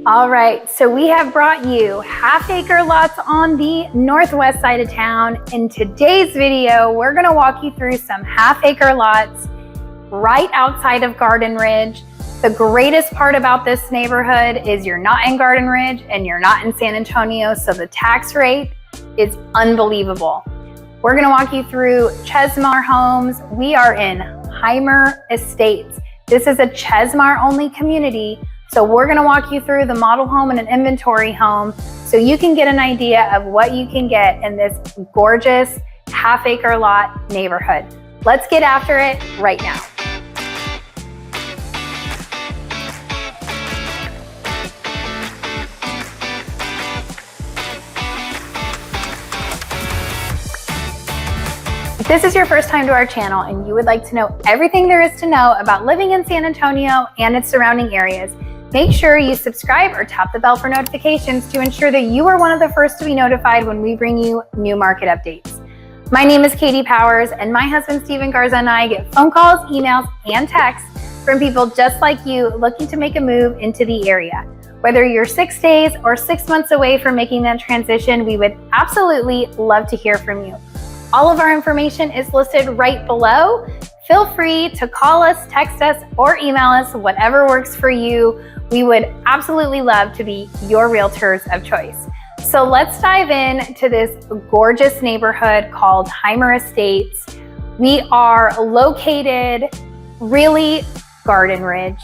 All right, so we have brought you half-acre lots on the northwest side of town. In today's video, we're gonna walk you through some half-acre lots right outside of Garden Ridge. The greatest part about this neighborhood is you're not in Garden Ridge and you're not in San Antonio, so the tax rate is unbelievable. We're gonna walk you through Chesmar Homes. We are in Heimer Estates. This is a Chesmar only community. So we're gonna walk you through the model home and an inventory home so you can get an idea of what you can get in this gorgeous half-acre lot neighborhood. Let's get after it right now. If this is your first time to our channel and you would like to know everything there is to know about living in San Antonio and its surrounding areas, make sure you subscribe or tap the bell for notifications to ensure that you are one of the first to be notified when we bring you new market updates. My name is Katie Powers, and my husband Stephen Garza and I get phone calls, emails, and texts from people just like you looking to make a move into the area. Whether you're 6 days or 6 months away from making that transition, we would absolutely love to hear from you. All of our information is listed right below. Feel free to call us, text us, or email us, whatever works for you. We would absolutely love to be your realtors of choice. So let's dive into this gorgeous neighborhood called Heimer Estates. We are located really Garden Ridge.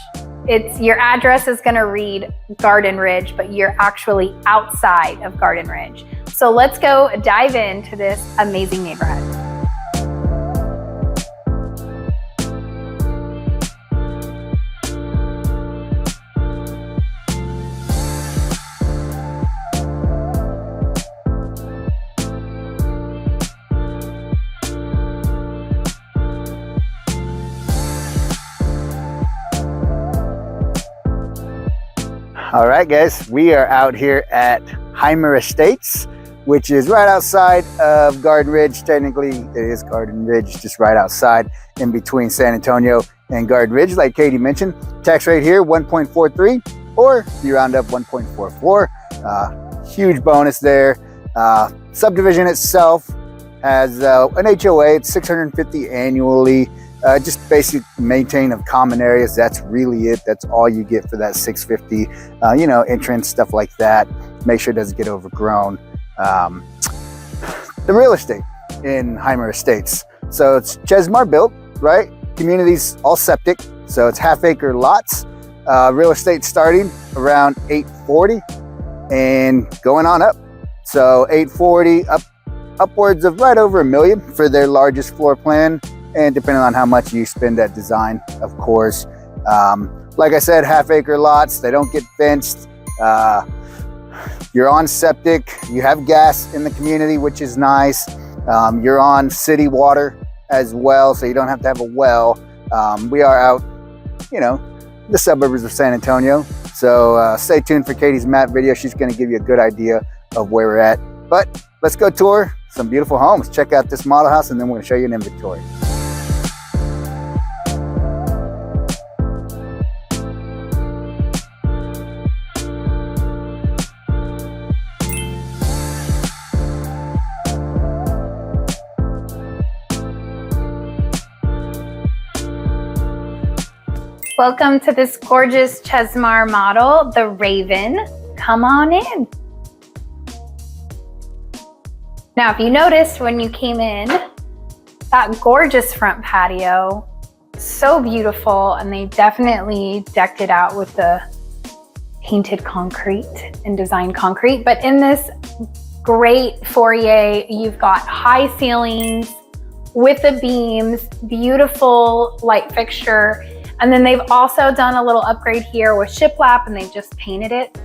Your address is gonna read Garden Ridge, but you're actually outside of Garden Ridge. So let's go dive into this amazing neighborhood. All right, guys, we are out here at Heimer Estates, which is right outside of Garden Ridge. Technically, it is Garden Ridge, just right outside in between San Antonio and Garden Ridge. Like Katie mentioned, tax rate here, 1.43, or if you round up 1.44. Huge bonus there. Subdivision itself has an HOA, it's $650 annually. Just basic maintain of common areas. That's really it. That's all you get for that $650. Entrance, stuff like that. Make sure it doesn't get overgrown. The real estate in Heimer Estates. So it's Chesmar built, right? Communities all septic. So it's half-acre lots. Real estate starting around $840 and going on up. So $840 upwards of right over $1 million for their largest floor plan. And depending on how much you spend at design, of course. Like I said, half-acre lots, they don't get fenced. You're on septic, you have gas in the community, which is nice. You're on city water as well, so you don't have to have a well. We are out, the suburbs of San Antonio. So stay tuned for Katie's map video. She's gonna give you a good idea of where we're at. But let's go tour some beautiful homes. Check out this model house, and then we're gonna show you an inventory. Welcome to this gorgeous Chesmar model, the Raven. Come on in. Now, if you noticed when you came in, that gorgeous front patio, so beautiful, and they definitely decked it out with the painted concrete and designed concrete. But in this great foyer, you've got high ceilings with the beams, beautiful light fixture. And then they've also done a little upgrade here with shiplap, and they've just painted it.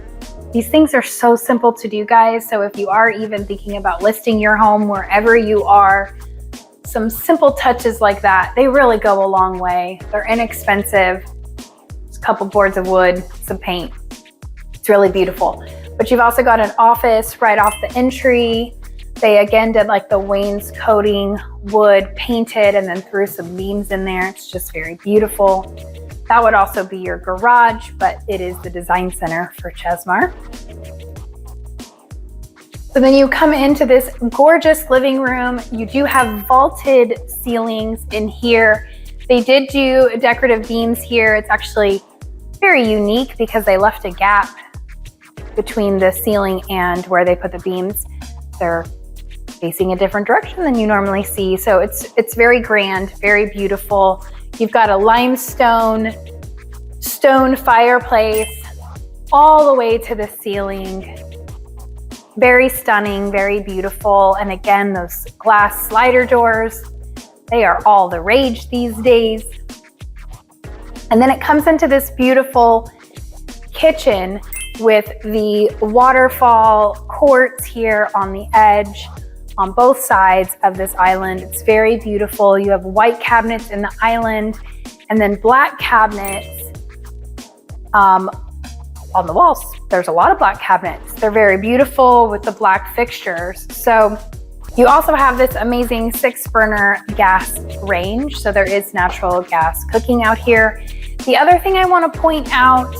These things are so simple to do, guys. So if you are even thinking about listing your home wherever you are, some simple touches like that, they really go a long way. They're inexpensive. Just a couple boards of wood, some paint. It's really beautiful. But you've also got an office right off the entry. They again did like the wainscoting, wood painted, and then threw some beams in there. It's just very beautiful. That would also be your garage, but it is the design center for Chesmar. So then you come into this gorgeous living room. You do have vaulted ceilings in here. They did do decorative beams here. It's actually very unique because they left a gap between the ceiling and where they put the beams. They're facing a different direction than you normally see. So it's very grand, very beautiful. You've got a limestone stone fireplace all the way to the ceiling. Very stunning, very beautiful. And again, those glass slider doors, they are all the rage these days. And then it comes into this beautiful kitchen with the waterfall quartz here on the edge on both sides of this island. It's very beautiful. You have white cabinets in the island and then black cabinets on the walls. There's a lot of black cabinets. They're very beautiful with the black fixtures. So you also have this amazing 6-burner gas range. So there is natural gas cooking out here. The other thing I want to point out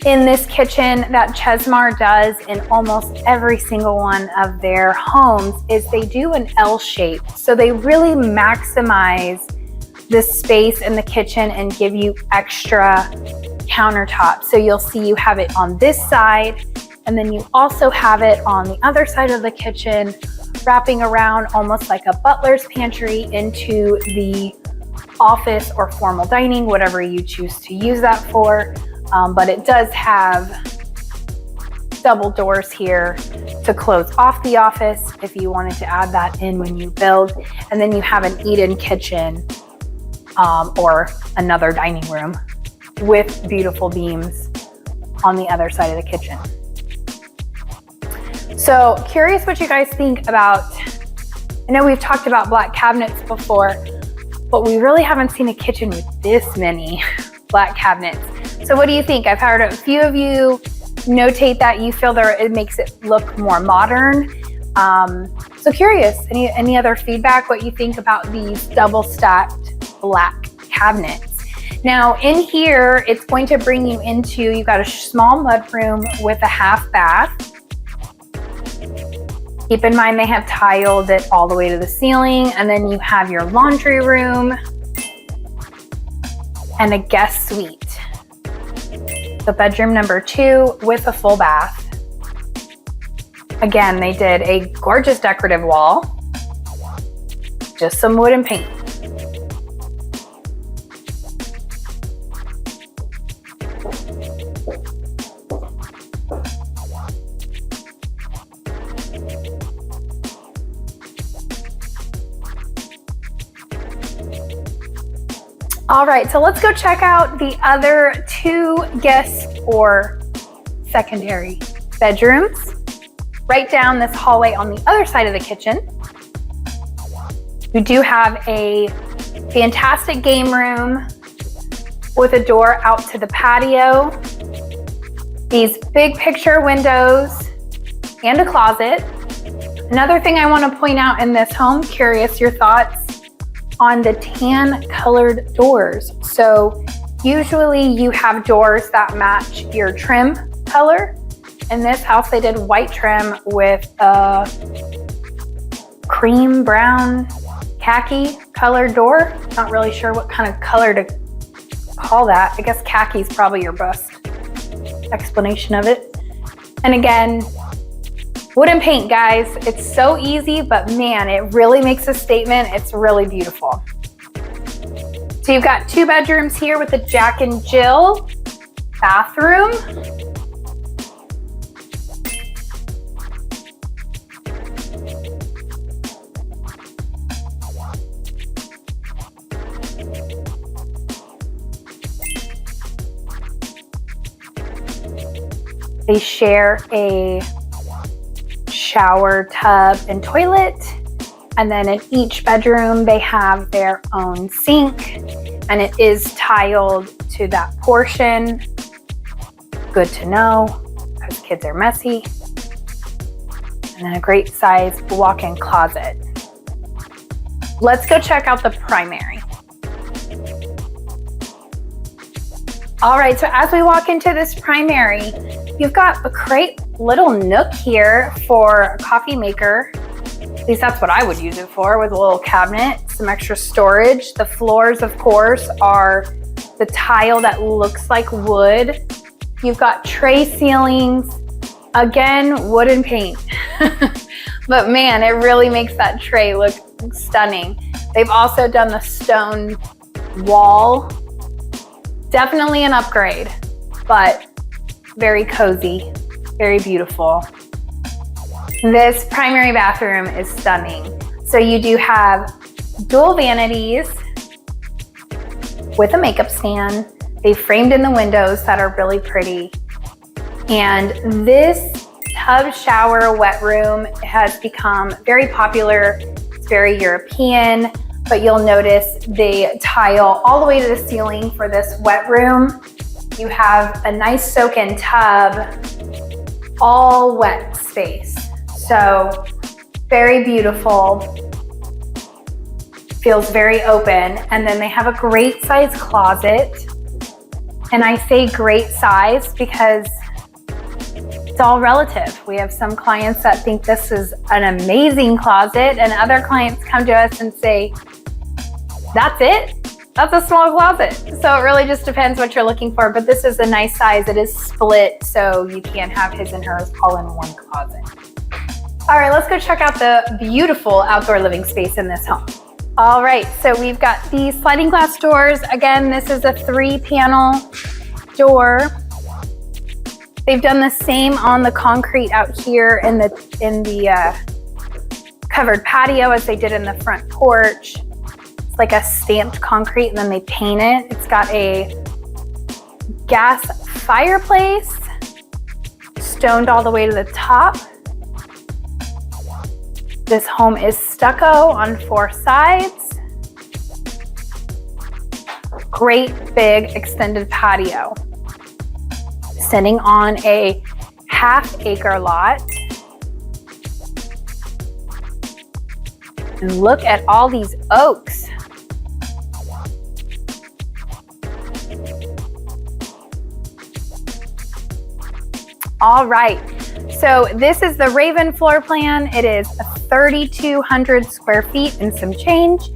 in this kitchen that Chesmar does in almost every single one of their homes is they do an L shape. So they really maximize the space in the kitchen and give you extra countertop. So you'll see you have it on this side, and then you also have it on the other side of the kitchen, wrapping around almost like a butler's pantry into the office or formal dining, whatever you choose to use that for. But it does have double doors here to close off the office if you wanted to add that in when you build. And then you have an eat-in kitchen or another dining room with beautiful beams on the other side of the kitchen. So curious what you guys think about, I know we've talked about black cabinets before, but we really haven't seen a kitchen with this many black cabinets. So what do you think? I've heard a few of you notate that you feel it makes it look more modern. So curious, any other feedback, what you think about these double stacked black cabinets? Now in here, it's going to bring you into, you've got a small mudroom with a half bath. Keep in mind they have tiled it all the way to the ceiling, and then you have your laundry room and a guest suite. So bedroom number 2 with a full bath. Again, they did a gorgeous decorative wall, just some wood and paint. All right, so let's go check out the other 2 guest or secondary bedrooms. Right down this hallway on the other side of the kitchen. You do have a fantastic game room with a door out to the patio. These big picture windows and a closet. Another thing I want to point out in this home, curious your thoughts on the tan colored doors. So usually you have doors that match your trim color. In this house, they did white trim with a cream brown khaki colored door. Not really sure what kind of color to call that. I guess khaki is probably your best explanation of it. And again, wood and paint, guys. It's so easy, but man, it really makes a statement. It's really beautiful. So you've got 2 bedrooms here with a Jack and Jill bathroom. They share a shower tub and toilet, and then in each bedroom they have their own sink, and it is tiled to that portion. Good to know because kids are messy. And then a great size walk-in closet. Let's go check out the primary. All right, so as we walk into this primary, you've got a great little nook here for a coffee maker. At least that's what I would use it for, with a little cabinet, some extra storage. The floors, of course, are the tile that looks like wood. You've got tray ceilings, again, wood and paint. But man, it really makes that tray look stunning. They've also done the stone wall. Definitely an upgrade, but very cozy, very beautiful. This primary bathroom is stunning. So you do have dual vanities with a makeup stand. They framed in the windows that are really pretty. And this tub shower wet room has become very popular. It's very European, but you'll notice they tile all the way to the ceiling for this wet room. You have a nice soak-in tub, all wet space. So very beautiful, feels very open. And then they have a great size closet. And I say great size because it's all relative. We have some clients that think this is an amazing closet, and other clients come to us and say, that's it? That's a small closet. So it really just depends what you're looking for, but this is a nice size. It is split, so you can't have his and hers all in one closet. All right, let's go check out the beautiful outdoor living space in this home. All right, so we've got these sliding glass doors. Again, this is a 3-panel door. They've done the same on the concrete out here in the covered patio as they did in the front porch. It's like a stamped concrete, and then they paint it. It's got a gas fireplace, stoned all the way to the top. This home is stucco on 4 sides. Great big extended patio. Sitting on a half-acre lot. And look at all these oaks. All right, so this is the Raven floor plan. It is 3,200 square feet and some change.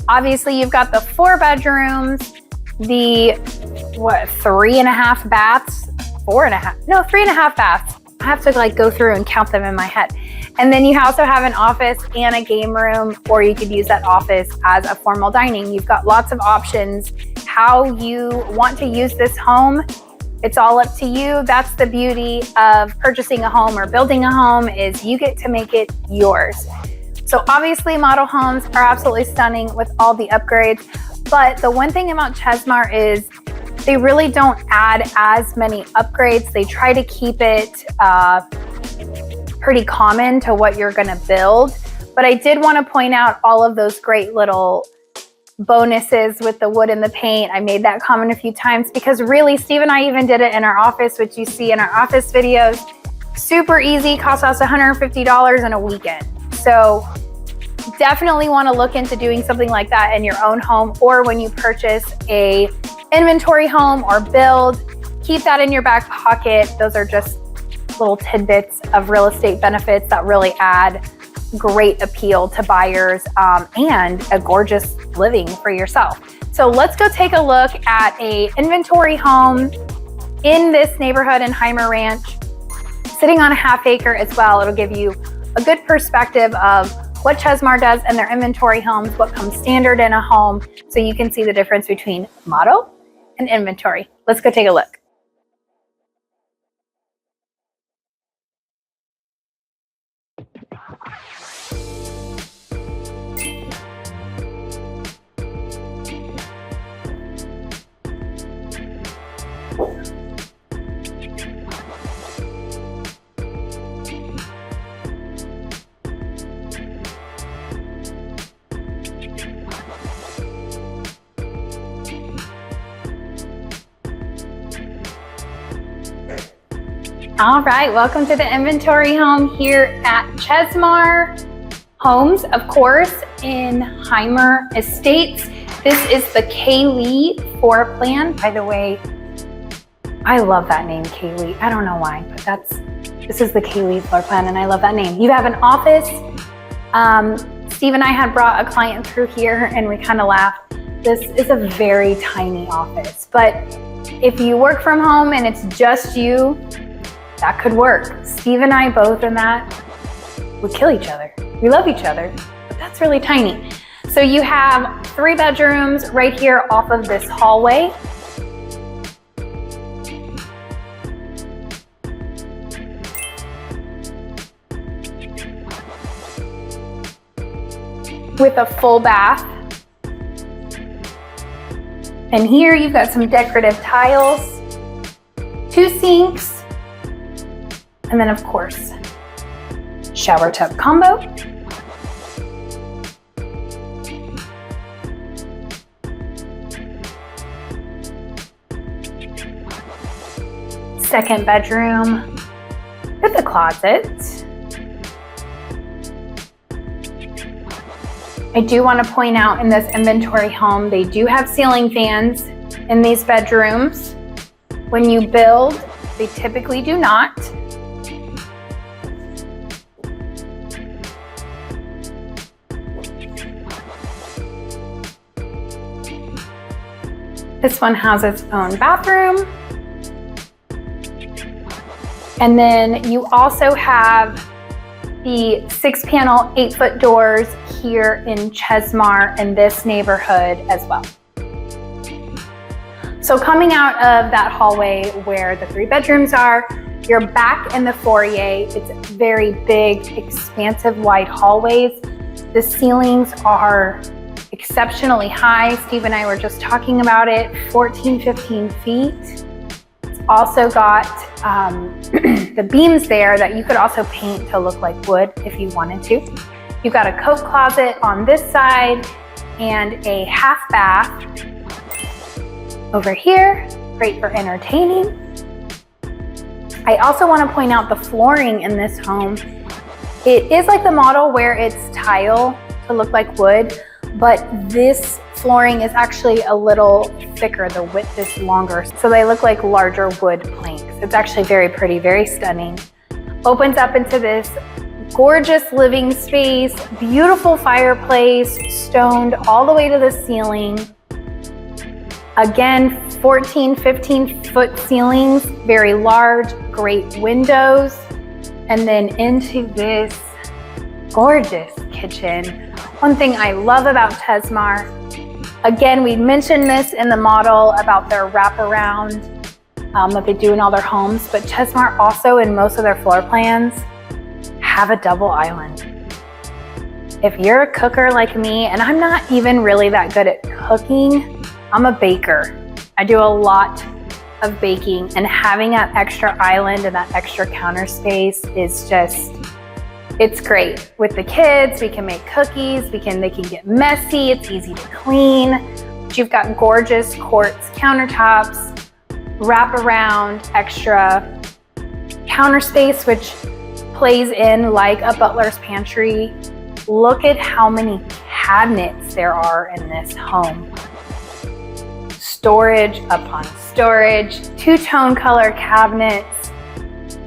Obviously, you've got the 4 bedrooms, the 3.5 baths, 3.5 baths. I have to go through and count them in my head. And then you also have an office and a game room, or you could use that office as a formal dining. You've got lots of options. How you want to use this home, it's all up to you. That's the beauty of purchasing a home or building a home, is you get to make it yours. So obviously model homes are absolutely stunning with all the upgrades, but the one thing about Chesmar is they really don't add as many upgrades. They try to keep it pretty common to what you're gonna build. But I did wanna point out all of those great little bonuses with the wood and the paint. I made that comment a few times because really, Steve and I even did it in our office, which you see in our office videos. Super easy, cost us $150 in a weekend. So definitely want to look into doing something like that in your own home, or when you purchase a inventory home or build, keep that in your back pocket. Those are just little tidbits of real estate benefits that really add great appeal to buyers and a gorgeous living for yourself. So let's go take a look at a inventory home in this neighborhood in Heimer Ranch, sitting on a half-acre as well. It'll give you a good perspective of what Chesmar does in their inventory homes, what comes standard in a home, so you can see the difference between model and inventory. Let's go take a look. All right, welcome to the inventory home here at Chesmar Homes, of course, in Heimer Estates. This is the K-Lee floor plan. By the way, I love that name, Kaylee. I don't know why, but this is the Kaylee floor plan, and I love that name. You have an office. Steve and I had brought a client through here, and we kind of laughed. This is a very tiny office, but if you work from home and it's just you, that could work. Steve and I both in that would kill each other. We love each other, but that's really tiny. So you have 3 bedrooms right here off of this hallway. With a full bath. And here you've got some decorative tiles, 2 sinks, and then of course, shower tub combo. Second bedroom with a closet. I do want to point out in this inventory home, they do have ceiling fans in these bedrooms. When you build, they typically do not. This one has its own bathroom. And then you also have the 6-panel 8-foot doors here in Chesmar in this neighborhood as well. So coming out of that hallway where the 3 bedrooms are, you're back in the foyer. It's very big, expansive, wide hallways. The ceilings are exceptionally high. Steve and I were just talking about it, 14, 15 feet. It's also got the beams there that you could also paint to look like wood if you wanted to. You've got a coat closet on this side and a half bath over here, great for entertaining. I also want to point out the flooring in this home. It is like the model where it's tile to look like wood, but this flooring is actually a little thicker. The width is longer, so they look like larger wood planks. It's actually very pretty, very stunning. Opens up into this gorgeous living space, beautiful fireplace, stoned all the way to the ceiling. Again, 14, 15 foot ceilings, very large, great windows, and then into this gorgeous kitchen. One thing I love about Chesmar, again, we mentioned this in the model about their wraparound that they do in all their homes, but Chesmar also in most of their floor plans have a double island. If you're a cooker like me, and I'm not even really that good at cooking, I'm a baker. I do a lot of baking, and having that extra island and that extra counter space is just, it's great. With the kids, we can make cookies, they can get messy, it's easy to clean. But you've got gorgeous quartz countertops, wrap around extra counter space, which plays in like a butler's pantry. Look at how many cabinets there are in this home. Storage upon storage, 2-tone color cabinets,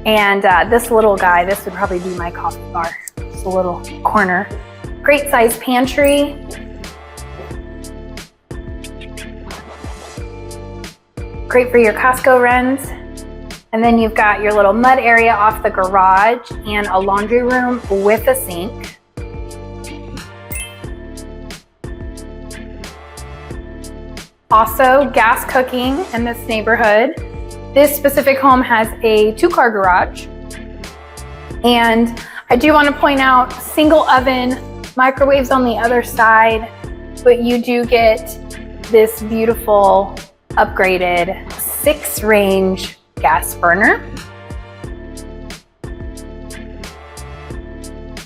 and this little guy, this would probably be my coffee bar. Just a little corner. Great size pantry. Great for your Costco runs. And then you've got your little mud area off the garage and a laundry room with a sink. Also, gas cooking in this neighborhood. This specific home has a 2-car garage. And I do want to point out single oven, microwaves on the other side, but you do get this beautiful upgraded 6-range gas burner.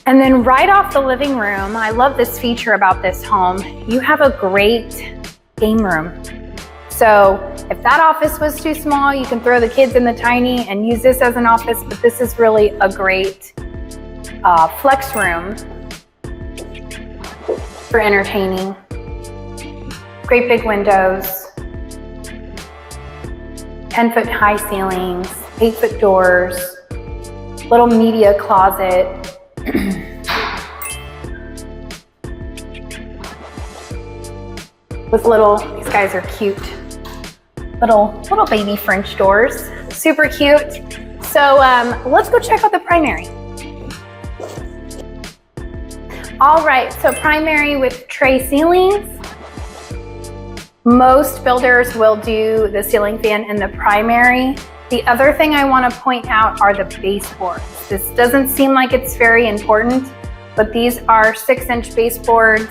And then right off the living room, I love this feature about this home. You have a great game room. So if that office was too small, you can throw the kids in the tiny and use this as an office, but this is really a great flex room for entertaining. Great big windows. 10-foot high ceilings, 8-foot doors, little media closet. With these guys are cute. Little baby French doors, super cute. So let's go check out the primary. All right, so primary with tray ceilings. Most builders will do the ceiling fan in the primary. The other thing I want to point out are the baseboards. This doesn't seem like it's very important, but these are 6-inch baseboards.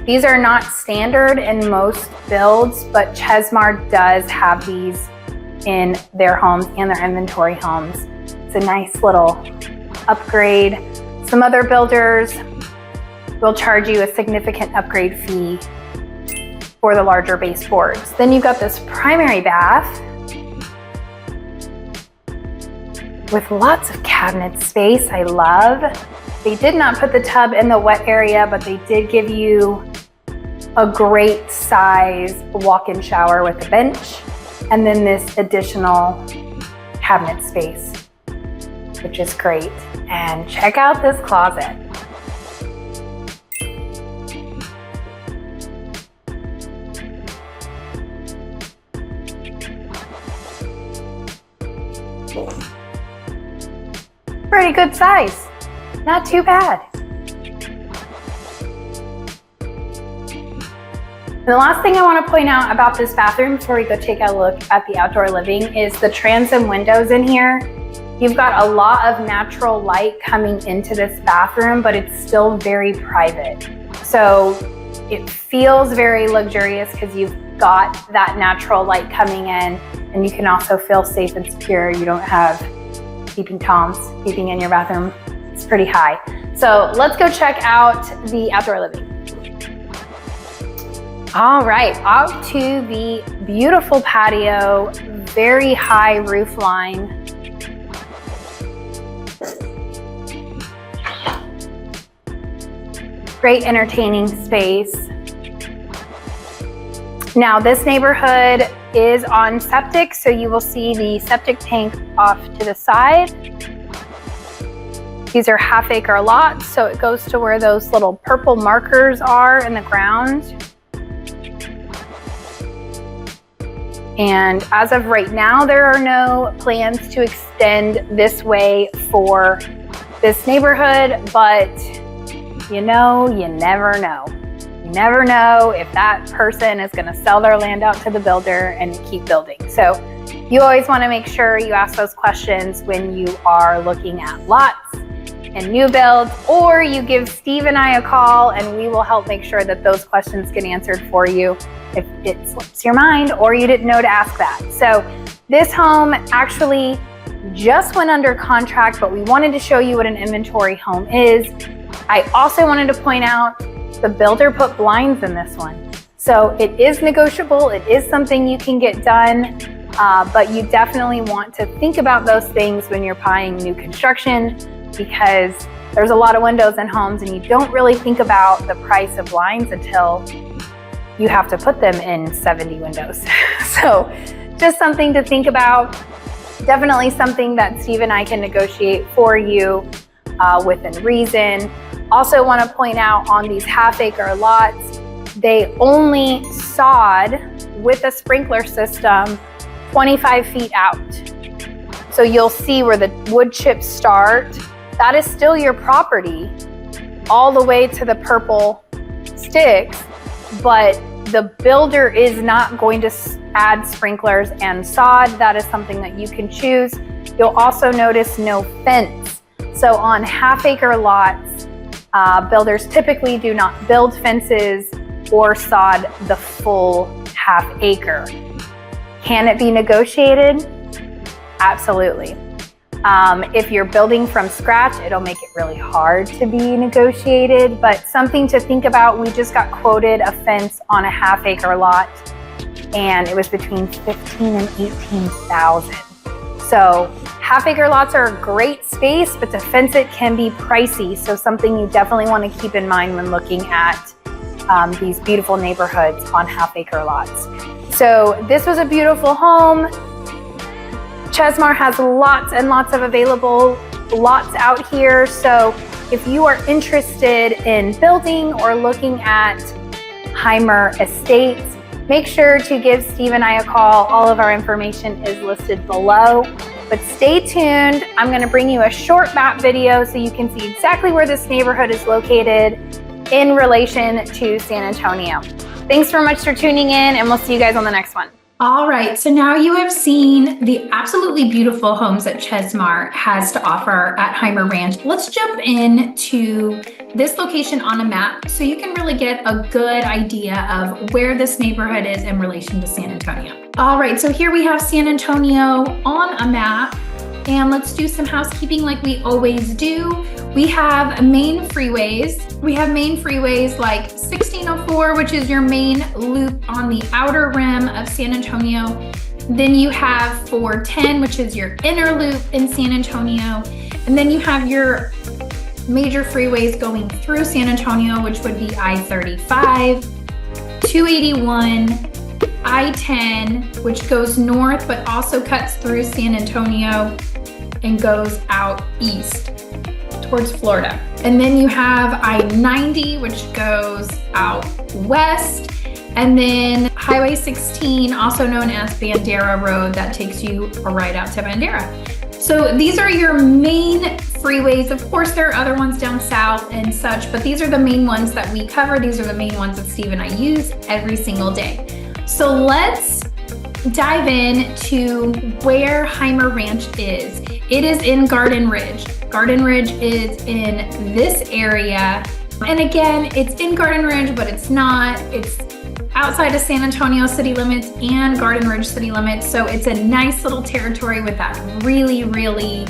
These are not standard in most builds, but Chesmar does have these in their homes and their inventory homes. It's a nice little upgrade. Some other builders will charge you a significant upgrade fee for the larger baseboards. Then you've got this primary bath with lots of cabinet space. I love. They did not put the tub in the wet area, but they did give you a great size walk-in shower with a bench, and then this additional cabinet space, which is great. And check out this closet. Pretty good size, not too bad. And the last thing I want to point out about this bathroom before we go take a look at the outdoor living is the transom windows in here. You've got a lot of natural light coming into this bathroom, but it's still very private. So it feels very luxurious because you've got that natural light coming in, and you can also feel safe and secure. You don't have peeping Toms peeping in your bathroom. It's pretty high. So let's go check out the outdoor living. All right, out to the beautiful patio, very high roof line. Great entertaining space. Now this neighborhood is on septic, so you will see the septic tank off to the side. These are half-acre lots, so it goes to where those little purple markers are in the ground. And as of right now, there are no plans to extend this way for this neighborhood, but you know, you never know. You never know if that person is going to sell their land out to the builder and keep building. So you always want to make sure you ask those questions when you are looking at lots and new builds, or you give Steve and I a call and we will help make sure that those questions get answered for you if it slips your mind or you didn't know to ask that. So this home actually just went under contract, but we wanted to show you what an inventory home is. I also wanted to point out the builder put blinds in this one. So it is negotiable. It is something you can get done, but you definitely want to think about those things when you're buying new construction, because there's a lot of windows in homes and you don't really think about the price of blinds until you have to put them in 70 windows. So just something to think about. Definitely something that Steve and I can negotiate for you within reason. Also want to point out on these half-acre lots, they only sod with a sprinkler system 25 feet out. So you'll see where the wood chips start. That is still your property all the way to the purple sticks, but the builder is not going to add sprinklers and sod. That is something that you can choose. You'll also notice no fence. So on half-acre lots, builders typically do not build fences or sod the full half-acre. Can it be negotiated? Absolutely. If you're building from scratch, it'll make it really hard to be negotiated, but something to think about. We just got quoted a fence on a half-acre lot, and it was between $15,000 and $18,000. So half-acre lots are a great space, but to fence it can be pricey. So something you definitely want to keep in mind when looking at these beautiful neighborhoods on half-acre lots. So this was a beautiful home. Chesmar has lots and lots of available lots out here. So if you are interested in building or looking at Heimer Estates, make sure to give Steve and I a call. All of our information is listed below. But stay tuned. I'm going to bring you a short map video so you can see exactly where this neighborhood is located in relation to San Antonio. Thanks so much for tuning in, and we'll see you guys on the next one. All right, so now you have seen the absolutely beautiful homes that Chesmar has to offer at Heimer Ranch. Let's jump into this location on a map so you can really get a good idea of where this neighborhood is in relation to San Antonio. All right, so here we have San Antonio on a map, and let's do some housekeeping like we always do. We have main freeways. We have main freeways like 1604, which is your main loop on the outer rim of San Antonio. Then you have 410, which is your inner loop in San Antonio. And then you have your major freeways going through San Antonio, which would be I-35, 281, I-10, which goes north, but also cuts through San Antonio and goes out east towards Florida. And then you have I-90, which goes out west. And then Highway 16, also known as Bandera Road, that takes you right out to Bandera. So these are your main freeways. Of course, there are other ones down south and such, but these are the main ones that we cover. These are the main ones that Steve and I use every single day. So let's dive in to where Heimer Ranch is. It is in Garden Ridge. Garden Ridge is in this area. And again, it's in Garden Ridge, but it's not. It's outside of San Antonio city limits and Garden Ridge city limits. So it's a nice little territory with that really, really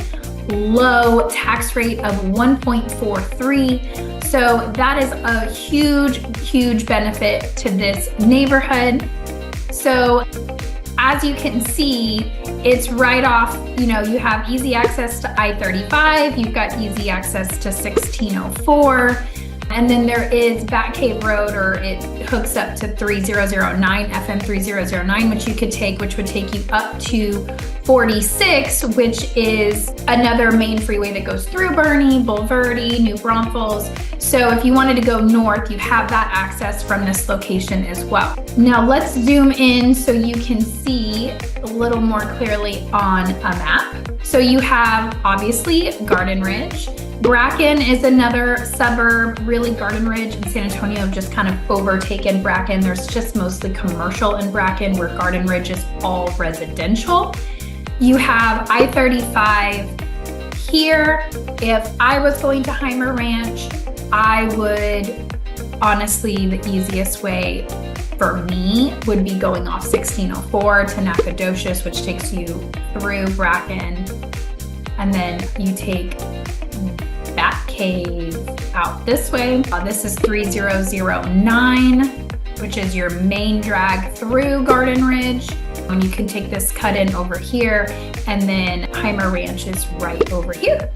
low tax rate of 1.43. So that is a huge, huge benefit to this neighborhood. So as you can see, it's right off, you have easy access to I-35, you've got easy access to 1604, and then there is Bat Cave Road, or it hooks up to 3009, FM 3009, which you could take, which would take you up to 46, which is another main freeway that goes through Bernie, Bulverde, New Braunfels. So if you wanted to go north, you have that access from this location as well. Now let's zoom in so you can see a little more clearly on a map. So you have obviously Garden Ridge. Bracken is another suburb. Really, Garden Ridge and San Antonio have just kind of overtaken Bracken. There's just mostly commercial in Bracken, where Garden Ridge is all residential. You have I-35 here. If I was going to Heimer Ranch, I would, honestly, the easiest way for me would be going off 1604 to Nacogdoches, which takes you through Bracken, and then you take Bat Cave out this way. This is 3009, which is your main drag through Garden Ridge. You can take this cut in over here, and then Heimer Ranch is right over here.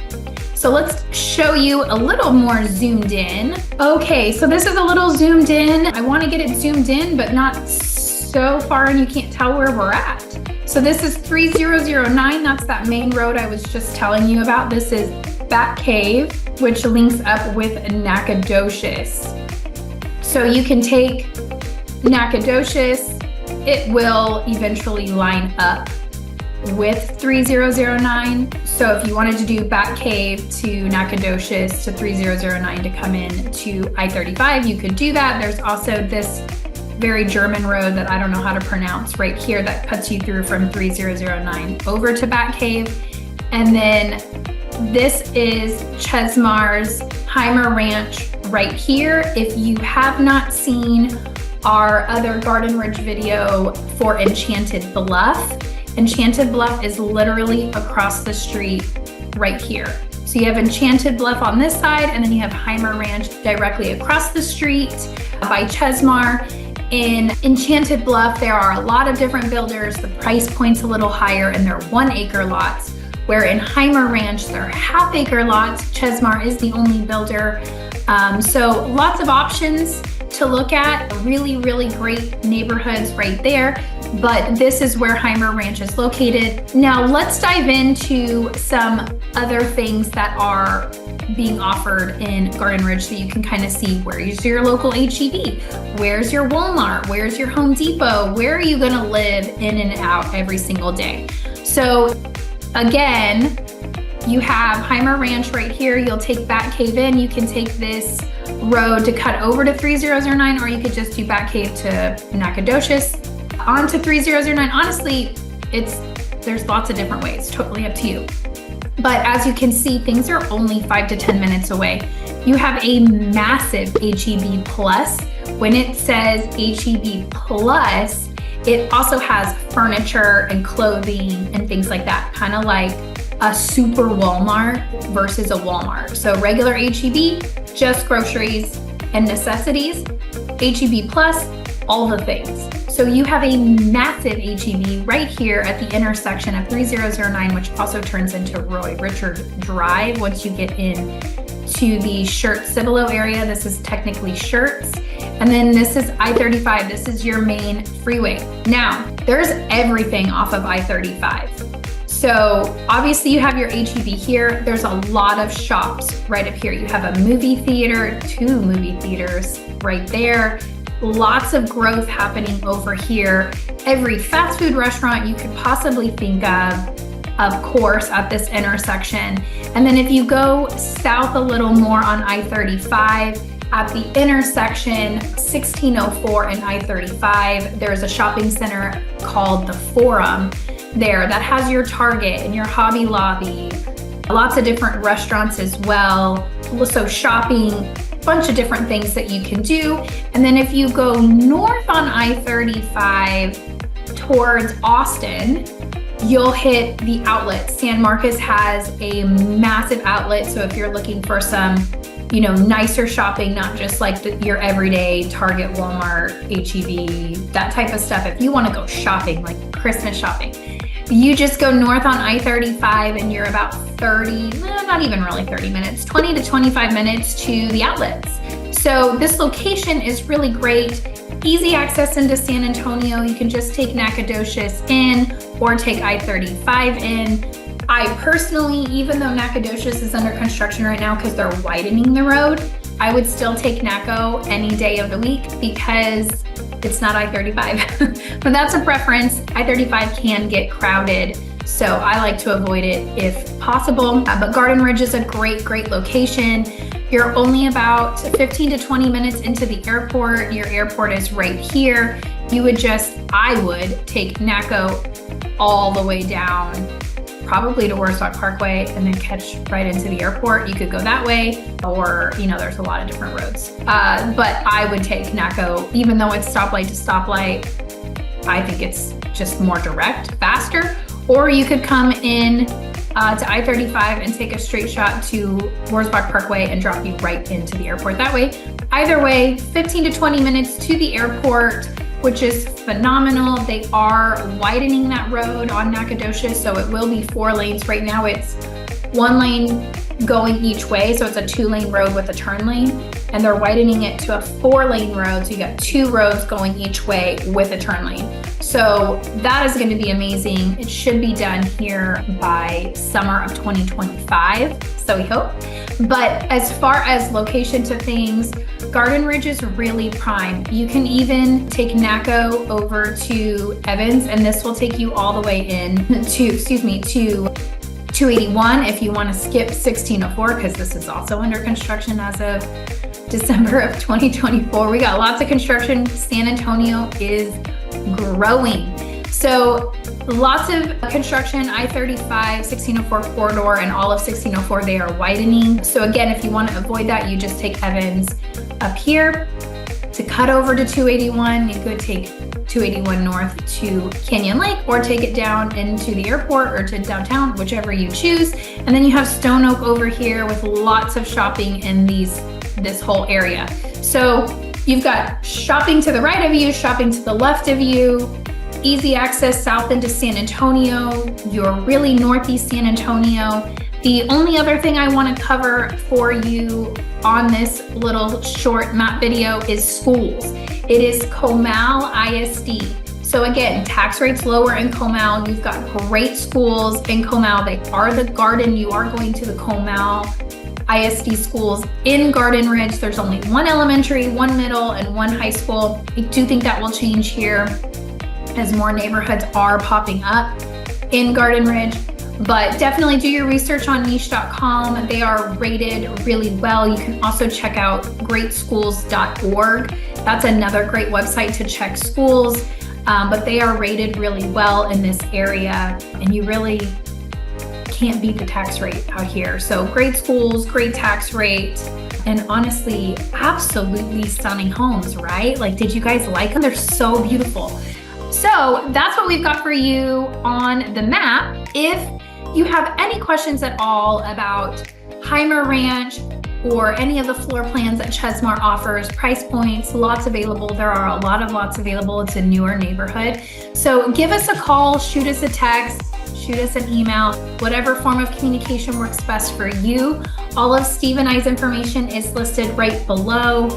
So let's show you a little more zoomed in. Okay, so this is a little zoomed in. I want to get it zoomed in, but not so far and you can't tell where we're at. So this is 3009. That's that main road I was just telling you about. This is Bat Cave, which links up with Nacogdoches. So you can take Nacogdoches. It will eventually line up with 3009. So if you wanted to do Bat Cave to Nacogdoches to 3009 to come in to I-35, you could do that. There's also this very German road that I don't know how to pronounce right here that cuts you through from 3009 over to Bat Cave. And then this is Chesmar's Heimer Ranch right here. If you have not seen our other Garden Ridge video for Enchanted Bluff, Enchanted Bluff is literally across the street right here. So you have Enchanted Bluff on this side, and then you have Heimer Ranch directly across the street by Chesmar. In Enchanted Bluff, there are a lot of different builders. The price point's a little higher, and they're 1 acre lots, where in Heimer Ranch, they're half-acre lots. Chesmar is the only builder. So lots of options to look at. Really, really great neighborhoods right there. But this is where Heimer Ranch is located. Now let's dive into some other things that are being offered in Garden Ridge so you can kind of see where's your local HEB, where's your Walmart, where's your Home Depot, where are you gonna live in and out every single day. So again, you have Heimer Ranch right here. You'll take Bat Cave in. You can take this road to cut over to 3009, or you could just do Bat Cave to Nacogdoches onto 3009. Honestly, there's lots of different ways, totally up to you. But as you can see, things are only 5 to 10 minutes away. You have a massive HEB Plus. When it says HEB Plus, it also has furniture and clothing and things like that, kind of like a super Walmart versus a Walmart. So regular HEB, just groceries and necessities. HEB Plus, all the things. So you have a massive HEB right here at the intersection of 3009, which also turns into Roy Richard Drive once you get in to the Cibolo area. This is technically Shirts. And then this is I-35. This is your main freeway. Now, there's everything off of I-35. So obviously you have your HEB here. There's a lot of shops right up here. You have a movie theater, 2 movie theaters right there. Lots of growth happening over here. Every fast food restaurant you could possibly think of course, at this intersection. And then if you go south a little more on I-35, at the intersection 1604 and I-35, there's a shopping center called the Forum there that has your Target and your Hobby Lobby, lots of different restaurants as well. So shopping, bunch of different things that you can do. And then if you go north on I-35 towards Austin, you'll hit the outlet. San Marcos has a massive outlet. So if you're looking for some, nicer shopping, not just like your everyday Target, Walmart, HEB, that type of stuff. If you want to go shopping, like Christmas shopping, you just go north on I-35 and you're about 30 minutes, 20 to 25 minutes to the outlets. So this location is really great. Easy access into San Antonio. You can just take Nacogdoches in or take I-35 in. I personally, even though Nacogdoches is under construction right now because they're widening the road, I would still take Naco any day of the week because it's not I-35. But that's a preference. I-35 can get crowded, so I like to avoid it if possible. But Garden Ridge is a great, great location. You're only about 15 to 20 minutes into the airport. Your airport is right here. I would take Naco all the way down, probably to Worsdock Parkway, and then catch right into the airport. You could go that way, or, there's a lot of different roads. But I would take Naco, even though it's stoplight to stoplight. I think it's just more direct, faster. Or you could come in to I-35 and take a straight shot to Worsdock Parkway and drop you right into the airport that way. Either way, 15 to 20 minutes to the airport, which is phenomenal. They are widening that road on Nacogdoches, so it will be 4 lanes. Right now it's 1 lane going each way, so it's a 2-lane road with a turn lane, and they're widening it to a 4-lane road, so you got 2 roads going each way with a turn lane. So that is going to be amazing. It should be done here by summer of 2025, so we hope. But as far as location to things, Garden Ridge is really prime. You can even take Naco over to Evans, and this will take you all the way to 281 if you want to skip 1604, because this is also under construction as of December of 2024. We got lots of construction. San Antonio is growing. So lots of construction, I-35, 1604 corridor, and all of 1604, they are widening. So again, if you want to avoid that, you just take Evans up here. To cut over to 281, you could take 281 north to Canyon Lake, or take it down into the airport or to downtown, whichever you choose. And then you have Stone Oak over here with lots of shopping in this whole area. So you've got shopping to the right of you, shopping to the left of you, easy access south into San Antonio. You're really northeast San Antonio. The only other thing I want to cover for you on this little short map video is schools. It is Comal ISD. So again, tax rates lower in Comal. You've got great schools in Comal. They are the Garden. You are going to the Comal ISD schools in Garden Ridge. There's only one elementary, one middle, and one high school. I do think that will change here as more neighborhoods are popping up in Garden Ridge. But definitely do your research on niche.com. They are rated really well. You can also check out greatschools.org. That's another great website to check schools. But they are rated really well in this area, and you really can't beat the tax rate out here. So great schools, great tax rate, and honestly, absolutely stunning homes, right? Like, did you guys like them? They're so beautiful. So that's what we've got for you on the map. If you have any questions at all about Heimer Ranch or any of the floor plans that Chesmar offers, price points, lots available. There are a lot of lots available. It's a newer neighborhood. So give us a call, shoot us a text, shoot us an email, whatever form of communication works best for you. All of Steve and I's information is listed right below.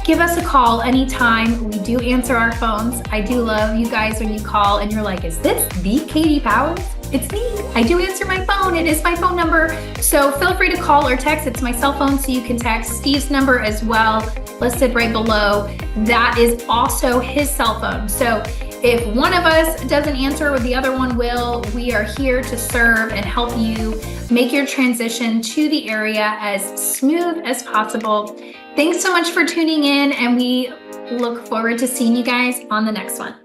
Give us a call anytime. We do answer our phones. I do love you guys when you call and you're like, is this the Katie Powers? It's me. I do answer my phone. It is my phone number. So feel free to call or text. It's my cell phone, so you can text Steve's number as well, listed right below. That is also his cell phone. So if one of us doesn't answer or the other one will, we are here to serve and help you make your transition to the area as smooth as possible. Thanks so much for tuning in, and we look forward to seeing you guys on the next one.